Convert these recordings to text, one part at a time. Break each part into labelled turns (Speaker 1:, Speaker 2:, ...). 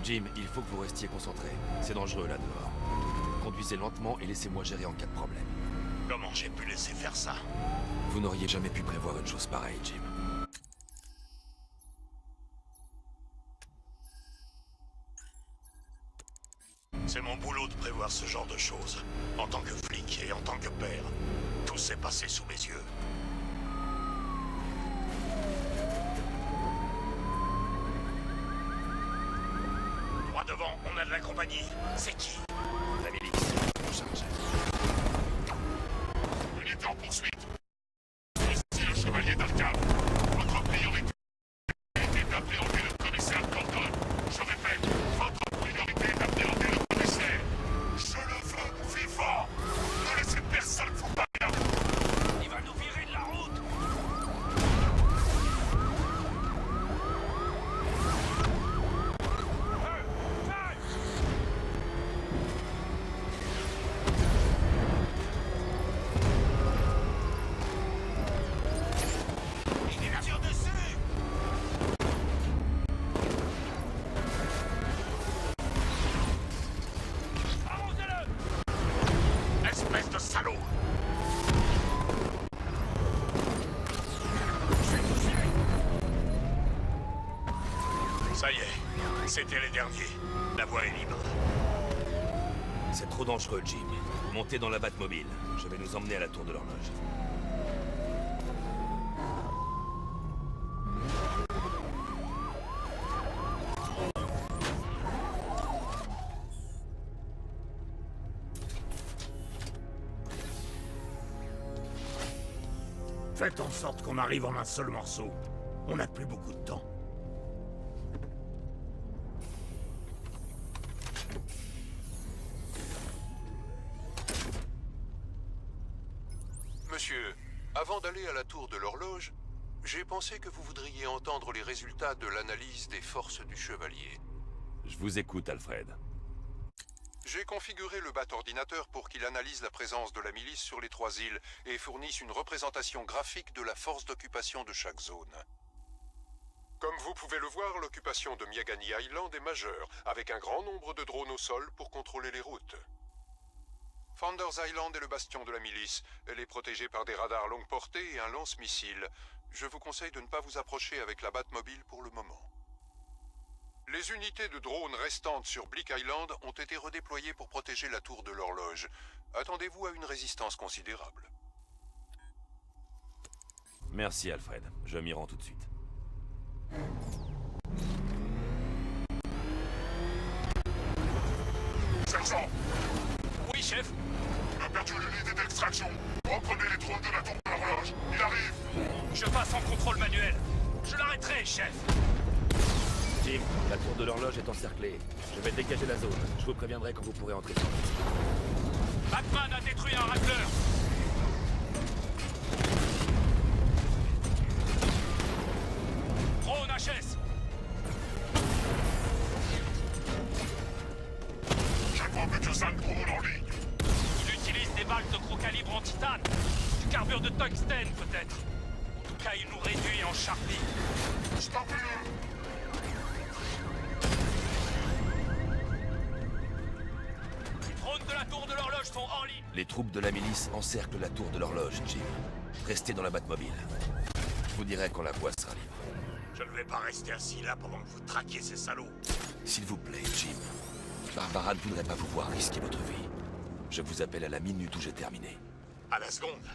Speaker 1: Jim, il faut que vous restiez concentré. C'est dangereux là dehors. Conduisez lentement et laissez-moi gérer en cas de problème.
Speaker 2: Comment j'ai pu laisser faire ça?
Speaker 1: Vous n'auriez jamais pu prévoir une chose pareille, Jim.
Speaker 2: C'est mon boulot de prévoir ce genre de choses. En tant que flic et en tant que père, tout s'est passé sous mes yeux. Droit devant, on a de la compagnie. C'est qui?
Speaker 1: La milice, en charge.
Speaker 2: Unité en poursuite. Voici le chevalier d'Arkham. Votre priorité est d'appréhender le commissaire Gordon. Je répète, votre priorité est d'appréhender le commissaire. Je le veux vivant. Ne laissez personne vous battre. Il va nous virer de la route. Il est sur dessus. Arrosez-le. Espèce de salaud. Ça y est, c'était les derniers. La voie est libre.
Speaker 1: C'est trop dangereux, Jim. Montez dans la Batmobile. Je vais nous emmener à la tour de l'horloge.
Speaker 2: Faites en sorte qu'on arrive en un seul morceau. On n'a plus beaucoup de temps.
Speaker 3: Monsieur, avant d'aller à la tour de l'horloge, j'ai pensé que vous voudriez entendre les résultats de l'analyse des forces du chevalier.
Speaker 1: Je vous écoute, Alfred.
Speaker 3: J'ai configuré le BAT-ordinateur pour qu'il analyse la présence de la milice sur les 3 îles et fournisse une représentation graphique de la force d'occupation de chaque zone. Comme vous pouvez le voir, l'occupation de Miagani Island est majeure, avec un grand nombre de drones au sol pour contrôler les routes. Founders Island est le bastion de la milice. Elle est protégée par des radars longue portée et un lance-missile. Je vous conseille de ne pas vous approcher avec la Batmobile pour le moment. Les unités de drones restantes sur Bleak Island ont été redéployées pour protéger la tour de l'horloge. Attendez-vous à une résistance considérable.
Speaker 1: Merci, Alfred. Je m'y rends tout de suite.
Speaker 2: Sergent,
Speaker 4: Oui, chef.
Speaker 2: on a perdu l'unité d'extraction. Reprenez les drones de la tour de l'horloge. Il arrive.
Speaker 4: Je passe en contrôle manuel. Je l'arrêterai, chef.
Speaker 1: Jim, la tour de l'horloge est encerclée. Je vais dégager la zone. Je vous préviendrai quand vous pourrez entrer sur le
Speaker 4: Batman a détruit un racleur. Drone HS.
Speaker 2: Je vois plus que 5 drones en ligne.
Speaker 4: Il utilise des balles de gros calibre en titane. Du carbure de tungstène, peut-être. En tout cas, il nous réduit en charpie.
Speaker 2: Stoppez-le.
Speaker 4: Les drones de la tour de l'horloge sont en ligne.
Speaker 1: Les troupes de la milice encerclent la tour de l'horloge, Jim. Restez dans la Batmobile. Je vous dirai quand la voie sera libre.
Speaker 2: Je ne vais pas rester assis là pendant que vous traquiez ces salauds.
Speaker 1: S'il vous plaît, Jim. Barbara ne voudrait pas vous voir risquer votre vie. Je vous appelle à la minute où j'ai terminé.
Speaker 2: À la seconde.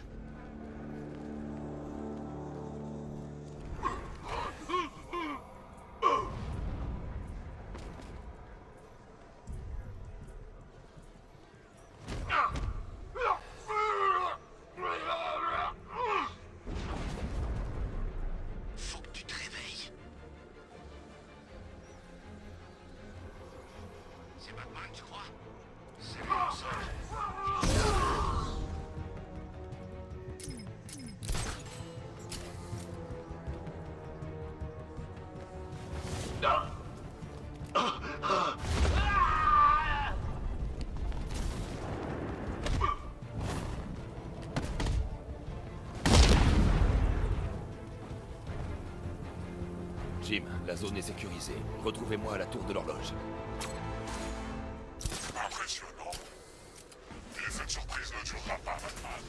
Speaker 2: Faut que tu te réveilles. C'est Batman, tu crois? C'est bon, ça.
Speaker 1: Jim, la zone est sécurisée. Retrouvez-moi à la tour de l'horloge.
Speaker 2: Impressionnant. Et cette surprise ne durera pas, Batman.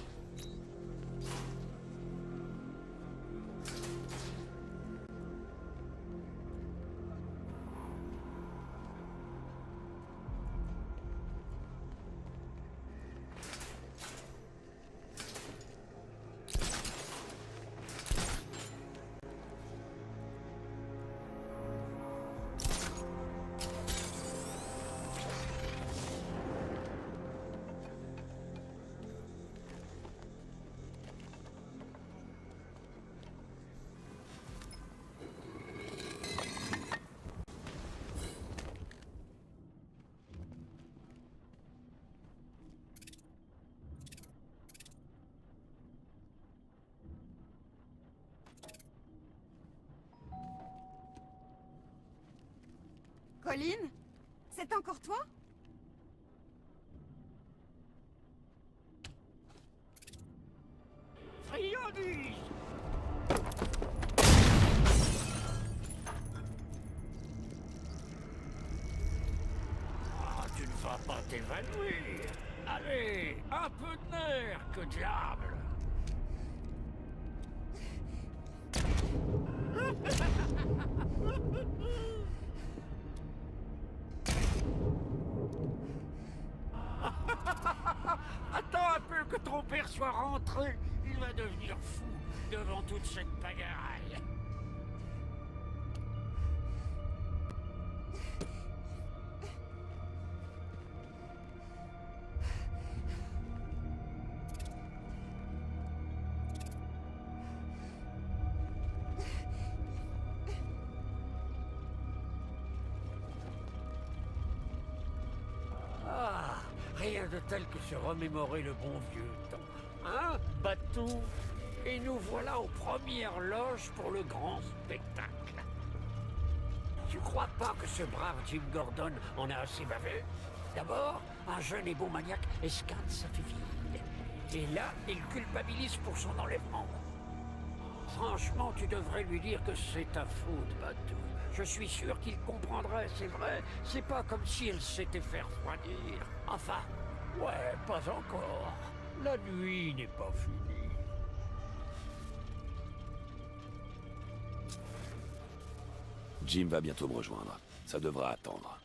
Speaker 5: Colin? C'est encore toi?
Speaker 6: Friandise! Ah, tu ne vas pas t'évanouir. Allez, un peu de nerf, que diable! Attends un peu que ton père soit rentré. Il va devenir fou devant toute cette pagaille. Ah, rien de tel que se remémorer le bon vieux temps. Hein, Batou? Et nous voilà aux premières loges pour le grand spectacle. Tu crois pas que ce brave Jim Gordon en a assez bavé? D'abord, un jeune et beau maniaque esquinte sa fille. Et là, il culpabilise pour son enlèvement. Franchement, tu devrais lui dire que c'est ta faute, Batou. Je suis sûr qu'il comprendrait, c'est vrai. C'est pas comme si elle s'était fait refroidir. Enfin, ouais, pas encore. La nuit n'est pas finie.
Speaker 1: Jim va bientôt me rejoindre. Ça devra attendre.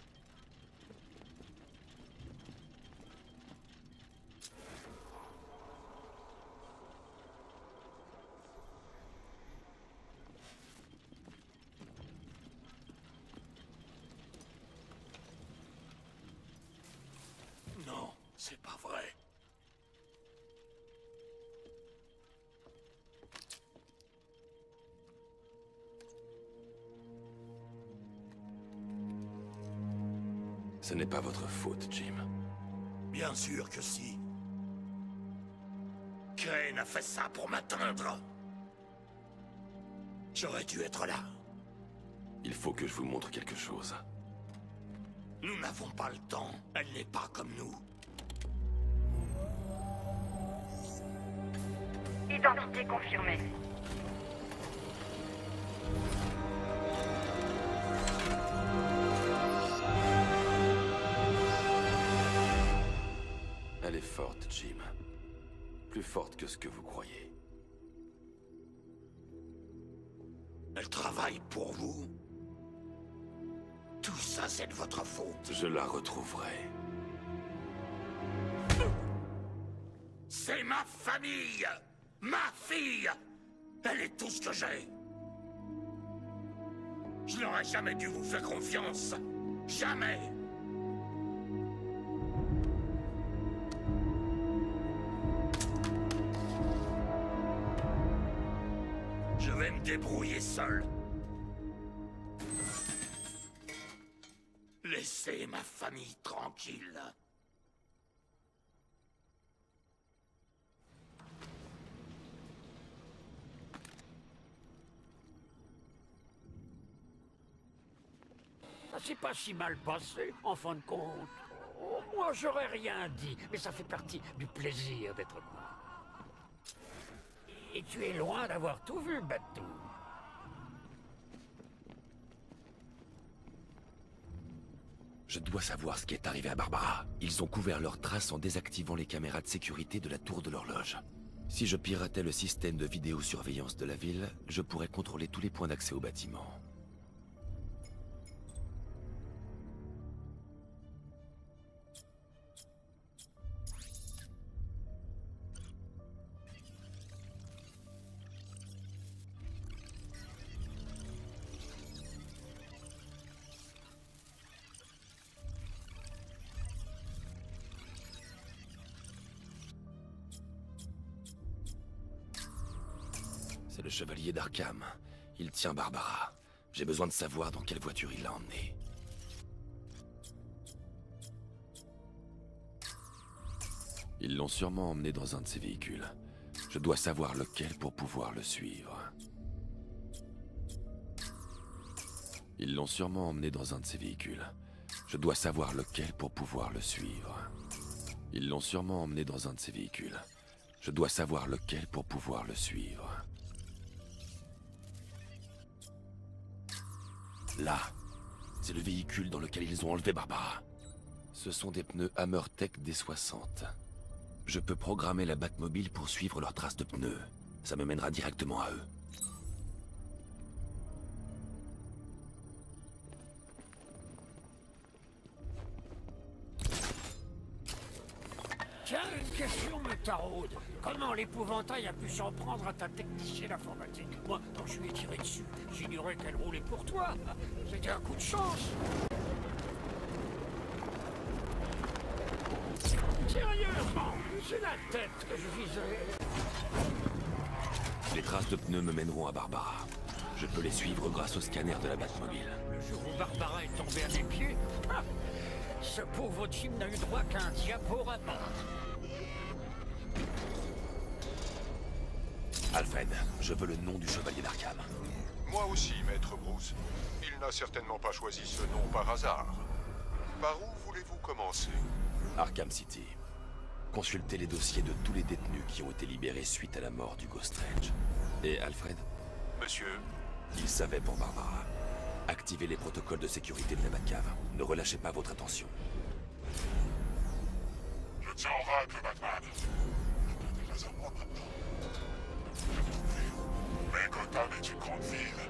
Speaker 6: Non, c'est pas vrai.
Speaker 1: Ce n'est pas votre faute, Jim.
Speaker 2: Bien sûr que si. Crane a fait ça pour m'atteindre. J'aurais dû être là.
Speaker 1: Il faut que je vous montre quelque chose.
Speaker 2: Nous n'avons pas le temps. Elle n'est pas comme nous.
Speaker 7: Identité confirmée.
Speaker 1: Elle est forte, Jim. Plus forte que ce que vous croyez.
Speaker 2: Elle travaille pour vous. Tout ça, c'est de votre faute.
Speaker 1: Je la retrouverai.
Speaker 2: C'est ma famille! Ma fille! Elle est tout ce que j'ai. Je n'aurais jamais dû vous faire confiance. Jamais! Je vais me débrouiller seul. Laissez ma famille tranquille.
Speaker 6: Ça s'est pas si mal passé, en fin de compte. Oh, moi, j'aurais rien dit, mais ça fait partie du plaisir d'être moi. Et tu es loin d'avoir tout vu, Batou.
Speaker 1: Je dois savoir ce qui est arrivé à Barbara. Ils ont couvert leurs traces en désactivant les caméras de sécurité de la tour de l'horloge. Si je piratais le système de vidéosurveillance de la ville, je pourrais contrôler tous les points d'accès au bâtiment. C'est le chevalier d'Arkham. Il tient Barbara. J'ai besoin de savoir dans quelle voiture il l'a emmenée. Ils l'ont sûrement emmené dans un de ses véhicules. Je dois savoir lequel pour pouvoir le suivre. Ils l'ont sûrement emmené dans un de ses véhicules. Je dois savoir lequel pour pouvoir le suivre. Ils l'ont sûrement emmené dans un de ses véhicules. Je dois savoir lequel pour pouvoir le suivre. Là, c'est le véhicule dans lequel ils ont enlevé Barbara. Ce sont des pneus HammerTech D60. Je peux programmer la Batmobile pour suivre leurs traces de pneus. Ça me mènera directement à eux.
Speaker 6: Tiens, une question me taraude. Comment l'épouvantail a pu s'en prendre à ta technicienne informatique? Moi, quand je lui ai tiré dessus, j'ignorais qu'elle roulait pour toi. C'était un coup de chance. Sérieusement, c'est la tête que je visais.
Speaker 1: Les traces de pneus me mèneront à Barbara. Je peux les suivre grâce au scanner de la Batmobile.
Speaker 6: Le jour où Barbara est tombée à mes pieds, ce pauvre Jim n'a eu droit qu'à un diaporama.
Speaker 1: Alfred, je veux le nom du chevalier d'Arkham.
Speaker 3: Moi aussi, maître Bruce. Il n'a certainement pas choisi ce nom par hasard. Par où voulez-vous commencer?
Speaker 1: Arkham City. Consultez les dossiers de tous les détenus qui ont été libérés suite à la mort du Ghost Range. Et Alfred?
Speaker 3: Monsieur,
Speaker 1: Il savait pour Barbara. Activez les protocoles de sécurité de la Batcave. Ne relâchez pas votre attention.
Speaker 2: Je tiens en règle, Batman. Je peux à moi maintenant. Je vous prie. Mais Gotham est une grande ville,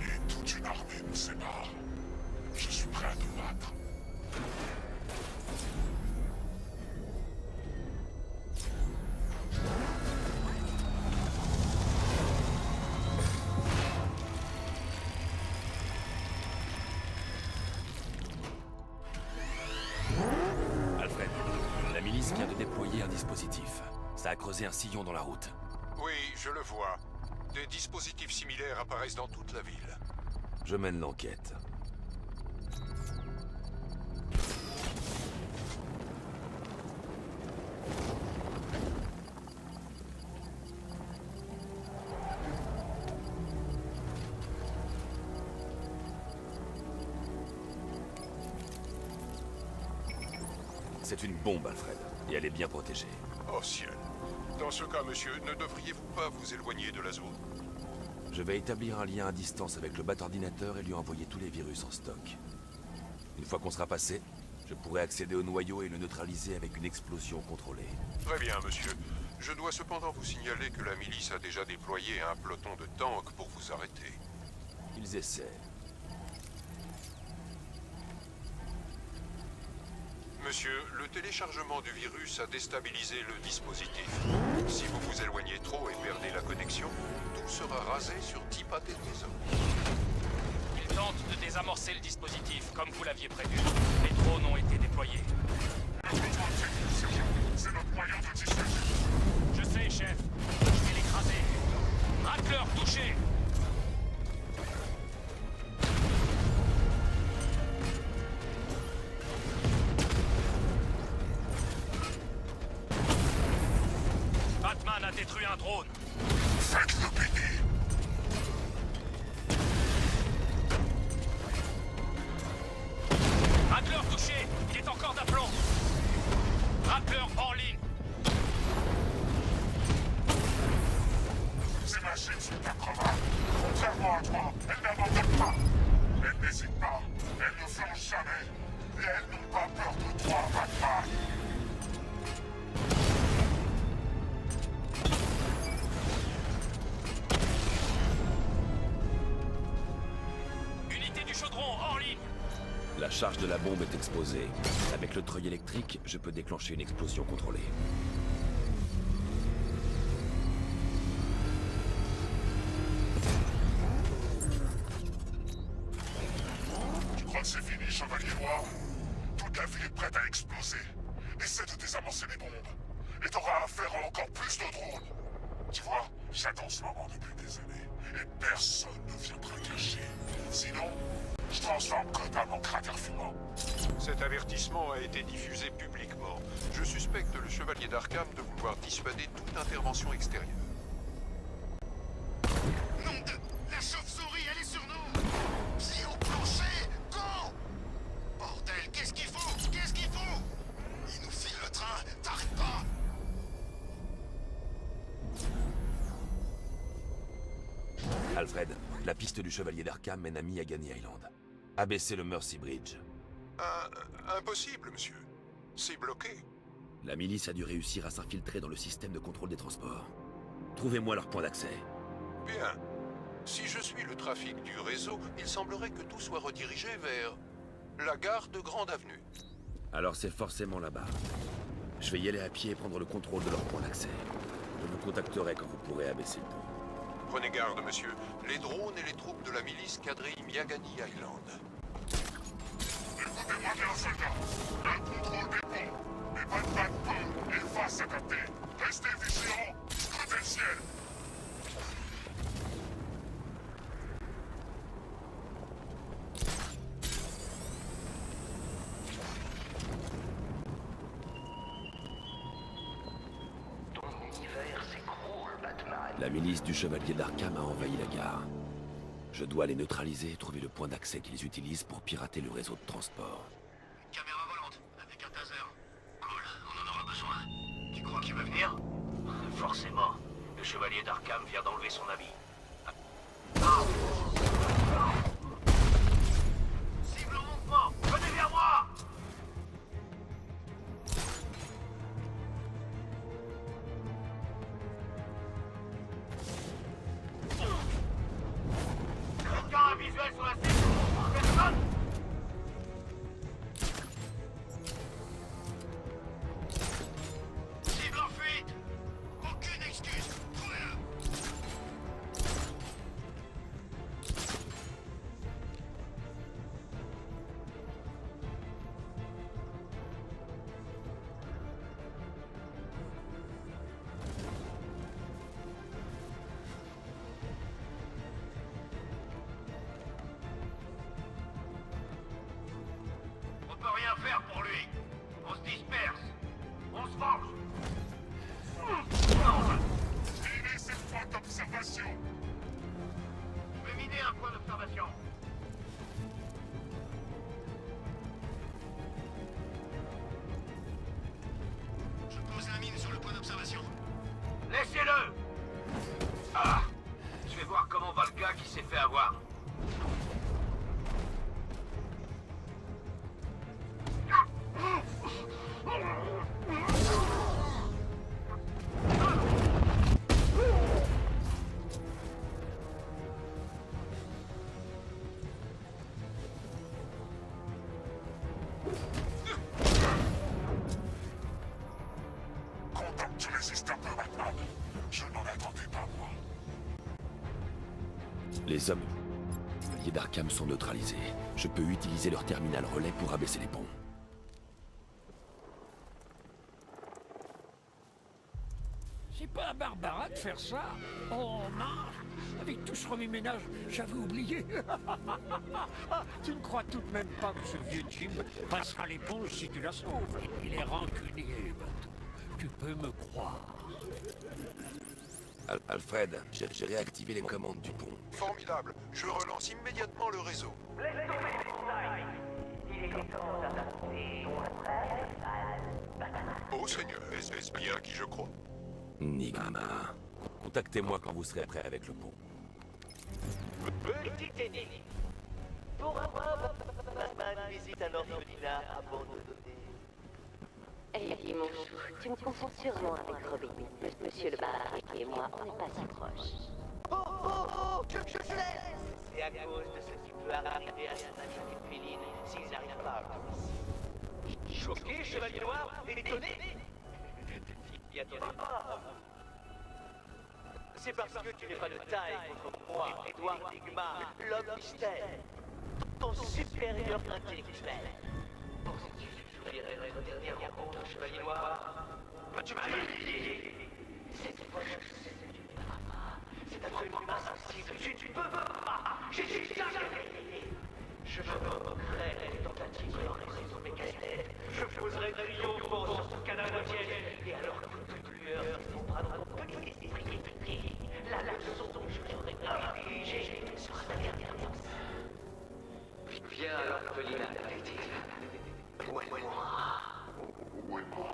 Speaker 2: et toute une armée nous sépare. Je suis prêt à nous battre.
Speaker 1: Alfred, la milice vient de déployer un dispositif. Ça a creusé un sillon dans la route.
Speaker 3: oui, je le vois. Des dispositifs similaires apparaissent dans toute la ville.
Speaker 1: Je mène l'enquête. C'est une bombe, Alfred, et elle est bien protégée.
Speaker 3: Oh ciel. Dans ce cas, monsieur, ne devriez-vous pas vous éloigner de la zone?
Speaker 1: Je vais établir un lien à distance avec le bat-ordinateur et lui envoyer tous les virus en stock. Une fois qu'on sera passé, je pourrai accéder au noyau et le neutraliser avec une explosion contrôlée.
Speaker 3: Très bien, monsieur. Je dois cependant vous signaler que la milice a déjà déployé un peloton de tanks pour vous arrêter.
Speaker 1: Ils essaient.
Speaker 3: Monsieur, le téléchargement du virus a déstabilisé le dispositif. Si vous vous éloignez trop et perdez la connexion, tout sera rasé sur 10 pâtés de maison.
Speaker 4: Ils tentent de désamorcer le dispositif, comme vous l'aviez prévu. Les drones ont été déployés.
Speaker 2: C'est notre moyen de dissuasion.
Speaker 4: Je sais, chef. Je vais l'écraser. Rattler, touché! Batman a détruit un drone.
Speaker 2: Faites-le péter.
Speaker 4: Rattler touché. Il est encore d'aplomb. Rattler en ligne.
Speaker 2: Ces machines sont improbables. Contrairement à toi, elles n'abandonnent pas. Elles n'hésitent pas. Elles ne flanchent jamais. Mais elles n'ont pas peur de toi, Batman.
Speaker 4: Unité du chaudron, en ligne.
Speaker 1: La charge de la bombe est exposée. Avec le treuil électrique, je peux déclencher une explosion contrôlée.
Speaker 2: Tu crois que c'est fini, Chevalier Noir? Toute la ville est prête à exploser. Essaie de désamorcer les bombes. Et t'auras affaire à encore plus de drones. Tu vois, j'attends ce moment depuis des années. Et personne ne viendra cacher. Sinon, je transforme Gotham en cratère fumant.
Speaker 3: Cet avertissement a été diffusé publiquement. Je suspecte le chevalier d'Arkham de vouloir dissuader toute intervention extérieure.
Speaker 2: Nom de... La chauve-souris, elle est sur nous! Pied au plancher! Go! Bordel, qu'est-ce qu'il faut? Qu'est-ce qu'il faut? Il nous file le train, t'arrêtes pas!
Speaker 1: Alfred, la piste du chevalier d'Arkham mène à Miagani Island. Abaissez le Mercy Bridge.
Speaker 3: Impossible, monsieur. C'est bloqué.
Speaker 1: La milice a dû réussir à s'infiltrer dans le système de contrôle des transports. Trouvez-moi leur point d'accès.
Speaker 3: Bien. Si je suis le trafic du réseau, il semblerait que tout soit redirigé vers la gare de Grande Avenue.
Speaker 1: Alors c'est forcément là-bas. Je vais y aller à pied et prendre le contrôle de leur point d'accès. Je vous contacterai quand vous pourrez abaisser le pont.
Speaker 3: Prenez garde, monsieur. Les drones et les troupes de la milice quadrillent Miagani Island.
Speaker 2: Écoutez-moi bien, soldats. Un contrôle des ponts. Mais pas de pont et face à capter. Restez vigilants. Scrutez le ciel.
Speaker 8: Ton univers s'écroule, Batman.
Speaker 1: La milice du chevalier d'Arkham a envahi la gare. Je dois les neutraliser et trouver le point d'accès qu'ils utilisent pour pirater le réseau de transport.
Speaker 2: Caméra volante, avec un taser. Cool, on en aura besoin. Tu crois qu'il va venir?
Speaker 8: Forcément. Le chevalier d'Arkham vient d'enlever son habit.
Speaker 2: Cible en mouvement, venez vers moi! Quelqu'un a un visuel sur la cible? Personne? Cible en fuite! Aucune excuse! Trouvez-le! On peut rien faire pour lui. On se disperse. On se venge. Miner cette point d'observation. Je vais miner un point d'observation. Je pose la mine sur le point d'observation.
Speaker 8: Laissez-le! Ah! Je vais voir comment va le gars qui s'est fait avoir.
Speaker 2: Content que tu résistes un peu, Batman. Je n'en attendais pas, moi.
Speaker 1: Les hommes du chevalier d'Arkham sont neutralisés. Je peux utiliser leur terminal relais pour abaisser les ponts.
Speaker 6: C'est pas à Barbara de faire ça? Oh mince! Avec tout ce remue-ménage, j'avais oublié. Tu ne crois tout de même pas que ce vieux Jim passera l'éponge si tu la sauves? Il est rancunier, Batou. Tu peux me croire.
Speaker 1: Alfred, j'ai réactivé les commandes du pont.
Speaker 3: Formidable. Je relance immédiatement le réseau. Oh Seigneur, est-ce bien à qui je crois?
Speaker 1: Nigma. Contactez-moi quand vous serez prêt avec le pont.
Speaker 9: Petite énigme. Pourquoi Batman rendre visite à l'orphelinat abandonné.
Speaker 7: Eh, mon chou, tu me confonds sûrement avec Robin. Monsieur le baraque et moi, on n'est pas si proches.
Speaker 9: Je sais. C'est à cause de ce qui peut arriver à cette petite féline s'ils n'arrivent pas à venir ici. Choqué, chevalier noir, étonné. Y attendez pas. C'est parce que tu n'es pas de taille contre moi, Edward Nygma, l'homme mystère, ton supérieur intellectuel. Pensais-tu souffrirais notre dernière rencontre, chevalier noir? Tu m'as humilié. Cette fois, je sais que tu ne m'aimeras pas. C'est absolument insensible. Tu ne peux pas. J'ai jamais. Je me moquerai des tentatives de raison mécanique. Je poserai triomphant sur son cadavre ciel. Et alors que toute lueur tombera dans ton petit esprit étriqué, la leçon dont je t'aurai infligée sera ta dernière danse. Viens à l'orphelinat, dit-il. Où est moi? Où est moi?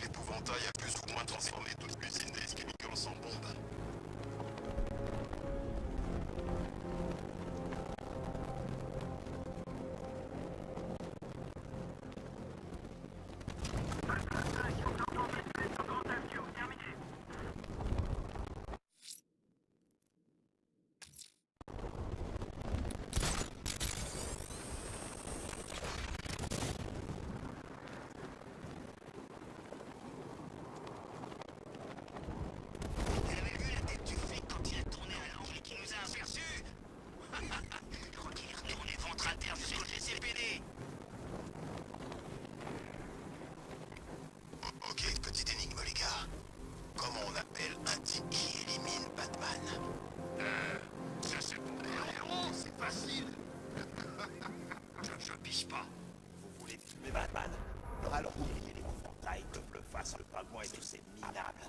Speaker 2: L'épouvantail a plus ou moins transformé toute l'usine des Chemicals en bombe. Ok, petite énigme les gars. Comment on appelle un type qui élimine Batman? Ça c'est... c'est facile. je pige pas.
Speaker 10: Vous voulez filmer Batman? Alors dirigez l'épouvantail, le face, le pingouin et tous ces minables.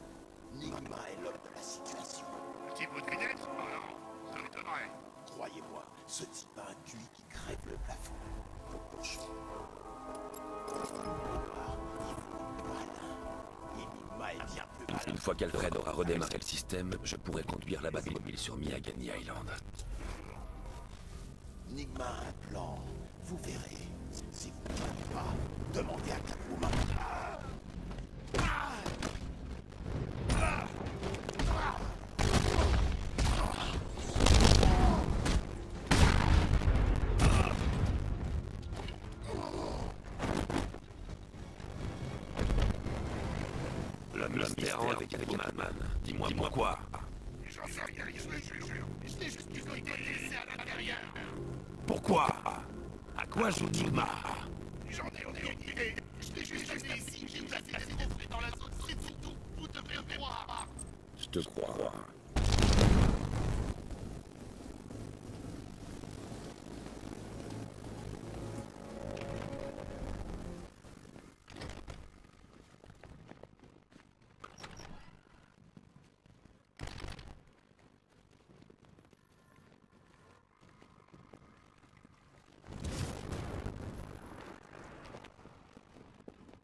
Speaker 10: Nygma est l'homme de la situation.
Speaker 2: Un petit bout de lunette? Oh non, ça m'étonnerait.
Speaker 10: Croyez-moi, ce type a un QI qui crève le plafond. Cochon. Enigma est bien plus malin.
Speaker 1: Une fois qu'Alfred aura redémarré le système, je pourrai conduire la Batmobile sur Miagani Island.
Speaker 10: Nygma a un plan. Vous verrez. Si vous ne voyez pas, demandez à Catwoman.
Speaker 1: Le mystère avec Batman. Dis-moi quoi?
Speaker 2: J'en sais rien, je le jure. Je l'ai juste laissé à l'intérieur.
Speaker 1: Pourquoi? À quoi joue Nygma?
Speaker 2: J'en ai aucune idée. Je l'ai juste laissé ici. J'ai placé des coffrets dans la zone. C'est tout. Vous devez voir.
Speaker 1: Je te crois.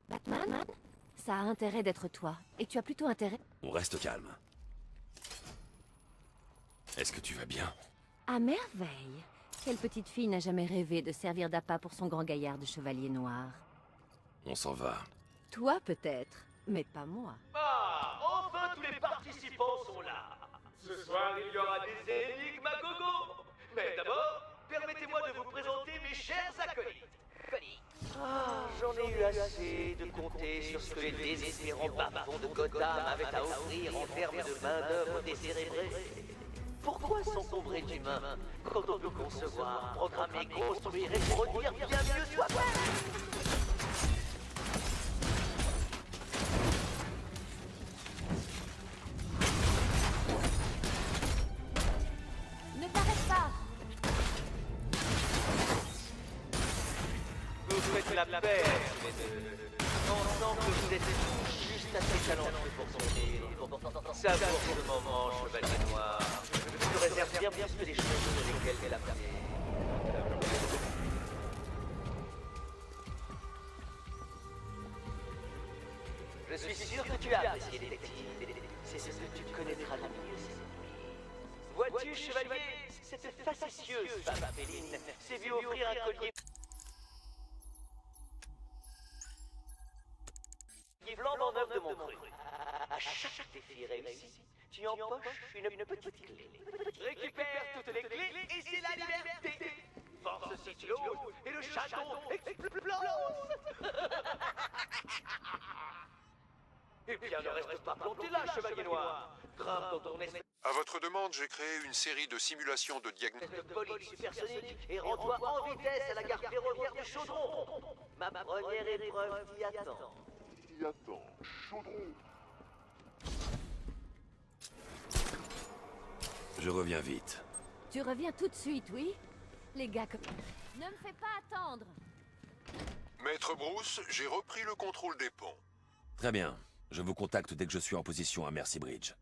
Speaker 7: Batman? Ça a intérêt d'être toi. Et tu as plutôt intérêt...
Speaker 1: On reste calme. Est-ce que tu vas bien?
Speaker 7: À merveille. Quelle petite fille n'a jamais rêvé de servir d'appât pour son grand gaillard de chevalier noir?
Speaker 1: On s'en va.
Speaker 7: Toi peut-être, mais pas moi.
Speaker 9: Ah, enfin tous les participants sont là. Ce soir, il y aura des énigmes à gogo. Mais d'abord, permettez-moi de vous présenter mes chers acolytes. Ah, j'en ai eu assez de compter sur ce que les désespérants bavons de Gotham avaient à offrir en termes de main-d'œuvre décérébrée. Pourquoi s'encombrer d'humains quand on peut concevoir, programmer, construire et produire bien mieux soi-même?
Speaker 5: Ne t'arrête pas!
Speaker 9: la paire, tous les deux. Pensant que vous êtes tous juste assez talentueux pour sortir. Savourez ce moment, chevalier noir. Je vous réserve bien plus que les choses sur lesquelles elle a passé. Je suis sûr que tu as apprécié, détective. C'est ce que tu connaîtras le mieux. Vois-tu, chevalier, cette facétieuse femme féline s'est vue offrir un collier flambant neuf de mon cru. À chaque défi réussi, tu empoches une petite clé. Récupère toutes les clés et c'est la liberté. Force cyclo et le château explose. Eh bien, ne reste pas planté là, chevalier noir. Grimpe dans ton espèce
Speaker 3: À votre demande, j'ai créé une série de simulations de diagnostic.
Speaker 9: de bolide supersonique et rends-toi en vitesse à la gare ferroviaire du Chaudron. Ma première épreuve t'y attend.
Speaker 1: Je reviens vite.
Speaker 11: Tu reviens tout de suite, oui? Les gars, ne me fais pas attendre.
Speaker 3: Maître Bruce, j'ai repris le contrôle des ponts.
Speaker 1: Très bien. Je vous contacte dès que je suis en position à Mercy Bridge.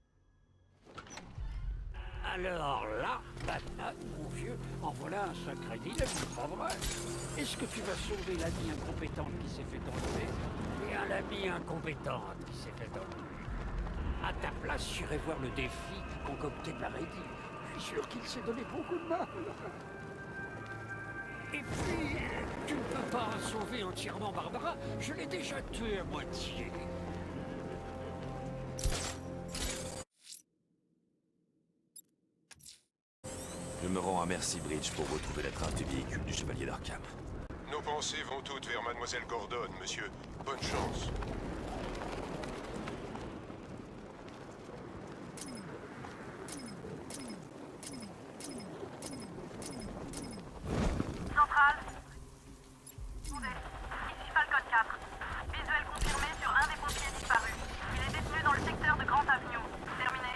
Speaker 6: Alors là, Batman, mon vieux, en voilà un sacré dilemme, pas vrai? Est-ce que tu vas sauver l'ami incompétente qui s'est fait enlever et un ami incompétente qui s'est fait enlever? À ta place, j'irai voir le défi concocté par Eddie. Je suis sûr qu'il s'est donné beaucoup de mal. Et puis, tu ne peux pas sauver entièrement Barbara, je l'ai déjà tuée à moitié.
Speaker 1: Je me rends à Mercy Bridge pour retrouver la trace du véhicule du Chevalier d'Arkham.
Speaker 3: Nos pensées vont toutes vers Mademoiselle Gordon, monsieur. Bonne chance.
Speaker 12: Centrale. Ici Falcon 4. Visuel confirmé sur un des pompiers disparus. Il est détenu dans le secteur de Grand Avenue. Terminé.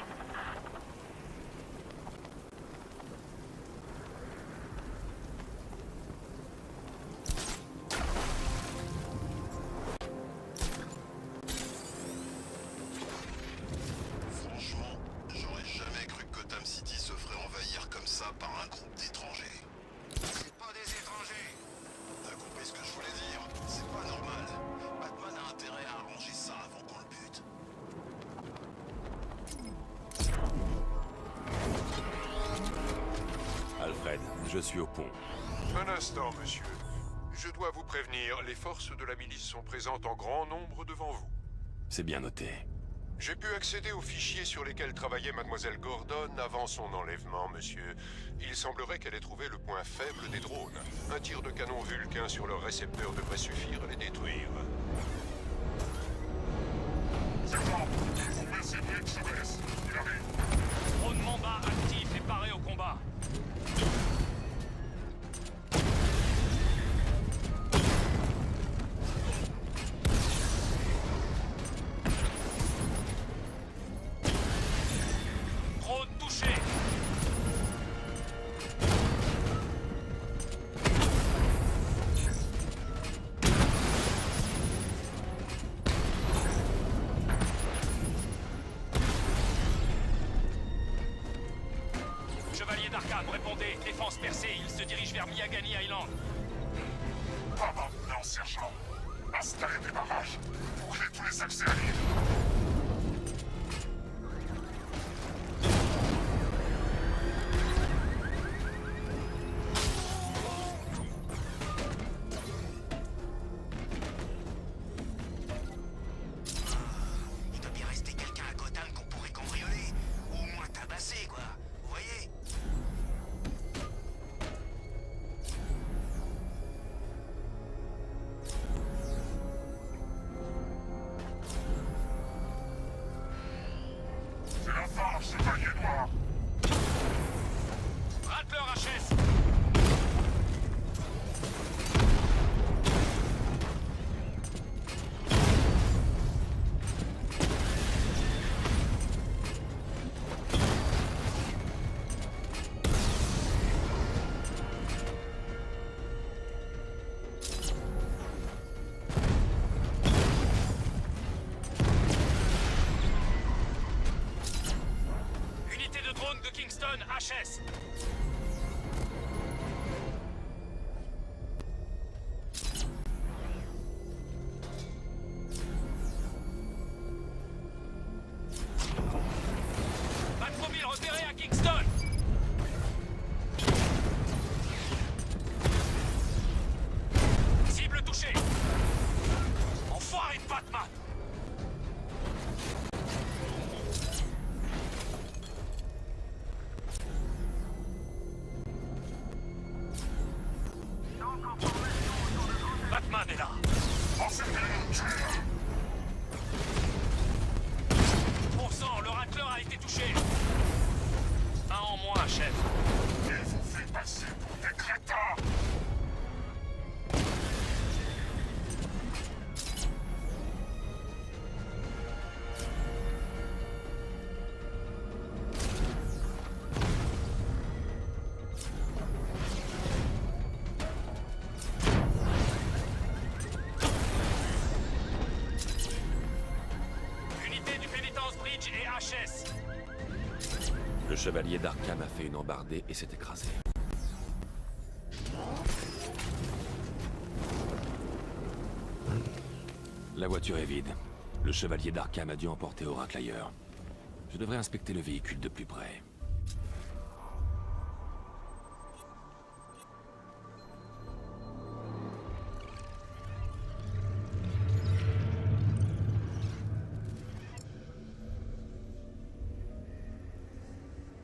Speaker 10: Franchement, j'aurais jamais cru que Gotham City se ferait envahir comme ça par un groupe d'étrangers. C'est pas des étrangers. T'as compris ce que je voulais dire? C'est pas normal. Batman a intérêt à arranger ça avant qu'on le bute.
Speaker 1: Alfred, je suis au pont.
Speaker 3: Un instant, monsieur. Je dois vous prévenir, les forces de la milice sont présentes en grand nombre devant vous.
Speaker 1: C'est bien noté.
Speaker 3: J'ai pu accéder aux fichiers sur lesquels travaillait Mademoiselle Gordon avant son enlèvement, monsieur. Il semblerait qu'elle ait trouvé le point faible des drones. Un tir de canon Vulcain sur leur récepteur devrait suffire à les détruire.
Speaker 2: C'est bon. Merci, Brick, se baisse. Il arrive.
Speaker 4: Drone Mamba actif et paré au combat. Drone touché. Chevalier d'Arkham, répondez. Défense percée, il se dirige vers Miagani Island.
Speaker 2: Pas maintenant, sergent. Installez des barrages. Bouclez tous les accès à l'île.
Speaker 10: Il doit bien rester quelqu'un à Gotham qu'on pourrait cambrioler. Ou au moins tabasser, quoi. Vous voyez?
Speaker 4: Kingston, HS. Patromille repéré à Kingston. Cible touchée. Enfoiré de Batman. Batman est là. Bon sang, le racleur a été touché. Un en moins, chef.
Speaker 2: Il vous fait passer pour des crétins.
Speaker 4: Unité du Penitence Bridge et HS.
Speaker 1: Le chevalier d'Arkham a fait une embardée et s'est écrasé. La voiture est vide. Le chevalier d'Arkham a dû emporter Oracle ailleurs. Je devrais inspecter le véhicule de plus près.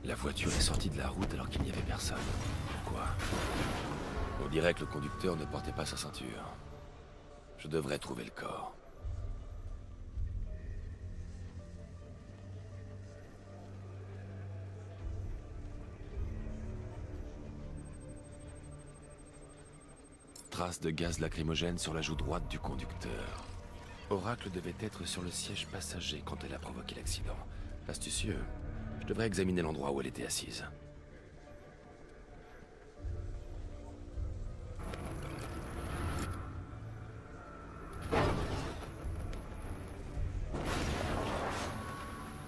Speaker 1: La voiture est sortie de la route alors qu'il n'y avait personne. Pourquoi? On dirait que le conducteur ne portait pas sa ceinture. Je devrais trouver le corps. Trace de gaz lacrymogène sur la joue droite du conducteur. Oracle devait être sur le siège passager quand elle a provoqué l'accident. Astucieux. Je devrais examiner l'endroit où elle était assise.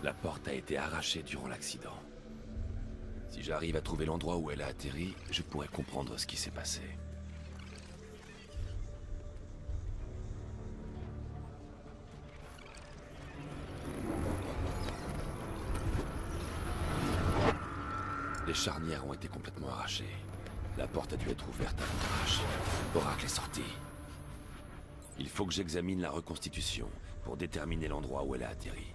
Speaker 1: La porte a été arrachée durant l'accident. Si j'arrive à trouver l'endroit où elle a atterri, je pourrais comprendre ce qui s'est passé. Les charnières ont été complètement arrachées. La porte a dû être ouverte avant d'arracher. Oracle est sorti. Il faut que j'examine la reconstitution pour déterminer l'endroit où elle a atterri.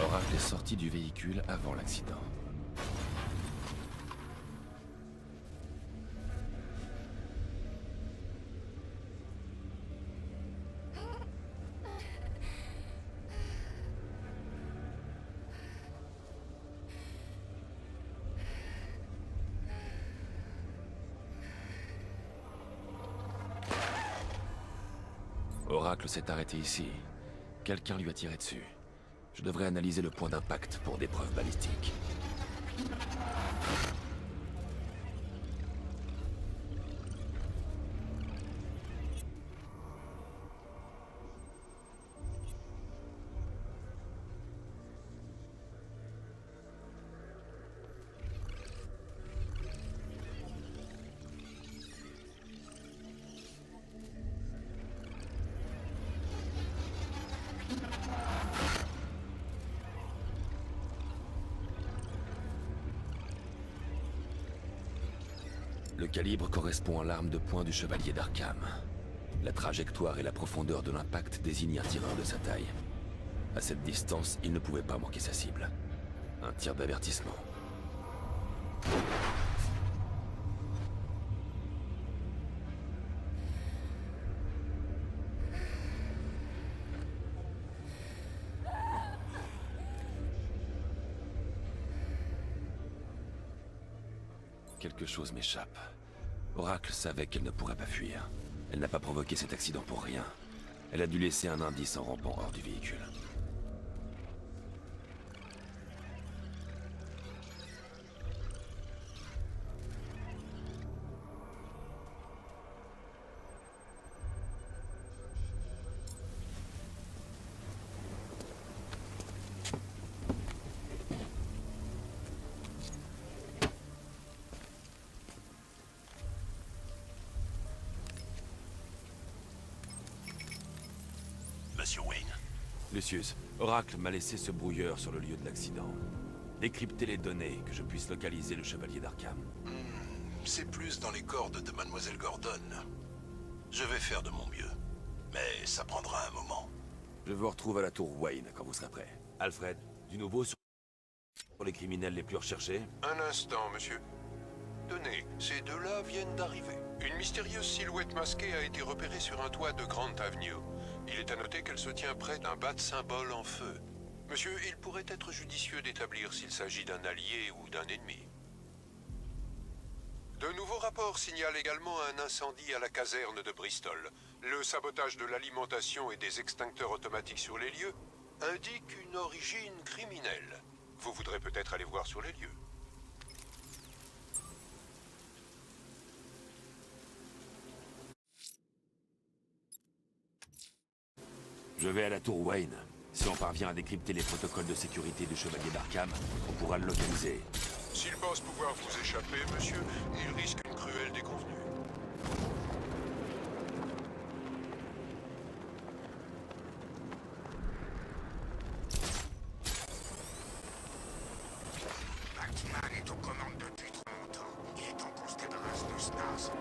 Speaker 1: Oracle est sorti du véhicule avant l'accident. Oracle s'est arrêté ici. Quelqu'un lui a tiré dessus. Je devrais analyser le point d'impact pour des preuves balistiques. Le calibre correspond à l'arme de poing du chevalier d'Arkham. La trajectoire et la profondeur de l'impact désignent un tireur de sa taille. À cette distance, il ne pouvait pas manquer sa cible. Un tir d'avertissement. Quelque chose m'échappe. Oracle savait qu'elle ne pourrait pas fuir. Elle n'a pas provoqué cet accident pour rien. Elle a dû laisser un indice en rampant hors du véhicule. Lucius, Oracle m'a laissé ce brouilleur sur le lieu de l'accident. Décryptez les données, que je puisse localiser le chevalier d'Arkham.
Speaker 10: C'est plus dans les cordes de Mademoiselle Gordon. Je vais faire de mon mieux. Mais ça prendra un moment.
Speaker 1: Je vous retrouve à la tour Wayne quand vous serez prêt. Alfred, du nouveau sur les criminels les plus recherchés?
Speaker 3: Un instant, monsieur. Tenez, ces deux-là viennent d'arriver. Une mystérieuse silhouette masquée a été repérée sur un toit de Grant Avenue. Il est à noter qu'elle se tient près d'un bat-symbole en feu. Monsieur, il pourrait être judicieux d'établir s'il s'agit d'un allié ou d'un ennemi. De nouveaux rapports signalent également un incendie à la caserne de Bristol. Le sabotage de l'alimentation et des extincteurs automatiques sur les lieux indique une origine criminelle. Vous voudrez peut-être aller voir sur les lieux.
Speaker 1: Je vais à la tour Wayne. Si on parvient à décrypter les protocoles de sécurité du chevalier d'Arkham, on pourra le localiser.
Speaker 3: S'il pense pouvoir vous échapper, monsieur, il risque une cruelle déconvenue.
Speaker 2: Batman est aux commandes depuis trop longtemps. Il est temps qu'on se débarrasse de ce naze.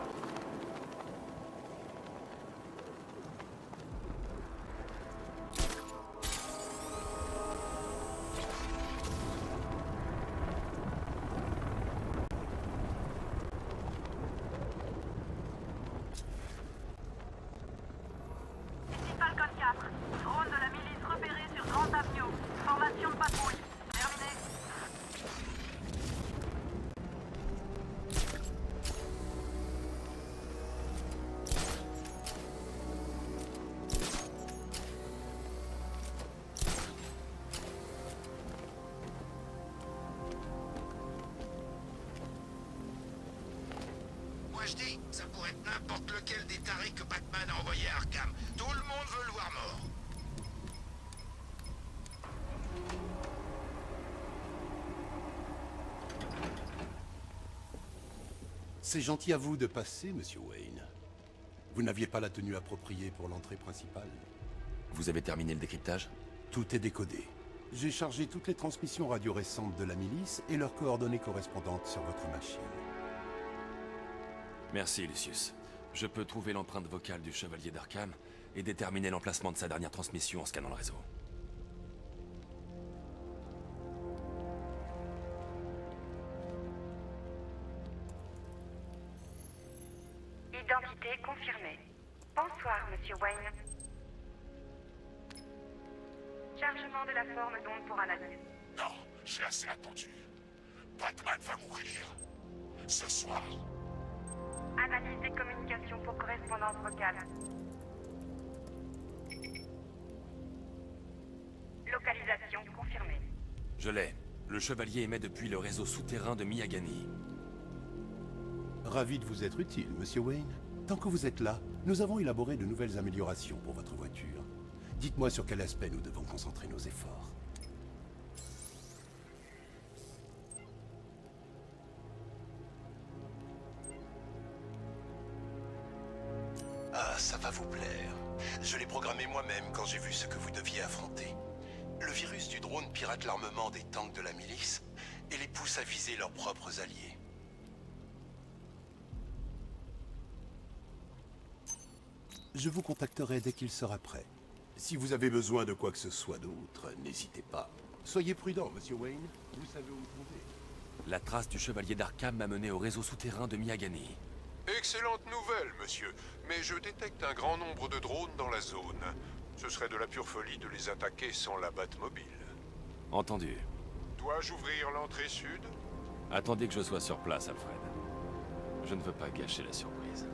Speaker 12: Ici Falcon 4. Drone de la milice repéré sur Grant Avenue. Formation de patrouille. Terminé.
Speaker 2: Moi je dis, ça pourrait être n'importe lequel des tarés que Batman a envoyé à Arkham. Tout le monde veut le voir mort.
Speaker 13: C'est gentil à vous de passer, monsieur Wayne. Vous n'aviez pas la tenue appropriée pour l'entrée principale.
Speaker 1: Vous avez terminé le décryptage?
Speaker 13: Tout est décodé. J'ai chargé toutes les transmissions radio récentes de la milice et leurs coordonnées correspondantes sur votre machine.
Speaker 1: Merci, Lucius. Je peux trouver l'empreinte vocale du chevalier d'Arkham et déterminer l'emplacement de sa dernière transmission en scannant le réseau.
Speaker 12: Identité confirmée. Bonsoir, monsieur Wayne. Chargement de la forme d'onde pour analyse.
Speaker 2: Non, j'ai assez attendu. Batman va mourir. Ce soir.
Speaker 12: Analyse des communications pour correspondance vocale. Localisation confirmée.
Speaker 1: Je l'ai. Le chevalier émet depuis le réseau souterrain de Miagani.
Speaker 13: Ravi de vous être utile, monsieur Wayne. Tant que vous êtes là, nous avons élaboré de nouvelles améliorations pour votre voiture. Dites-moi sur quel aspect nous devons concentrer nos efforts.
Speaker 10: Ah, ça va vous plaire. Je l'ai programmé moi-même quand j'ai vu ce que vous deviez affronter. Le virus du drone pirate l'armement des tanks de la milice et les pousse à viser leurs propres alliés.
Speaker 13: Je vous contacterai dès qu'il sera prêt. Si vous avez besoin de quoi que ce soit d'autre, n'hésitez pas. Soyez prudent, monsieur Wayne. Vous savez où vous trouver.
Speaker 1: La trace du chevalier d'Arkham m'a mené au réseau souterrain de Miagani.
Speaker 3: Excellente nouvelle, monsieur. Mais je détecte un grand nombre de drones dans la zone. Ce serait de la pure folie de les attaquer sans la Batmobile.
Speaker 1: Entendu.
Speaker 3: Dois-je ouvrir l'entrée sud?
Speaker 1: Attendez que je sois sur place, Alfred. Je ne veux pas gâcher la surprise.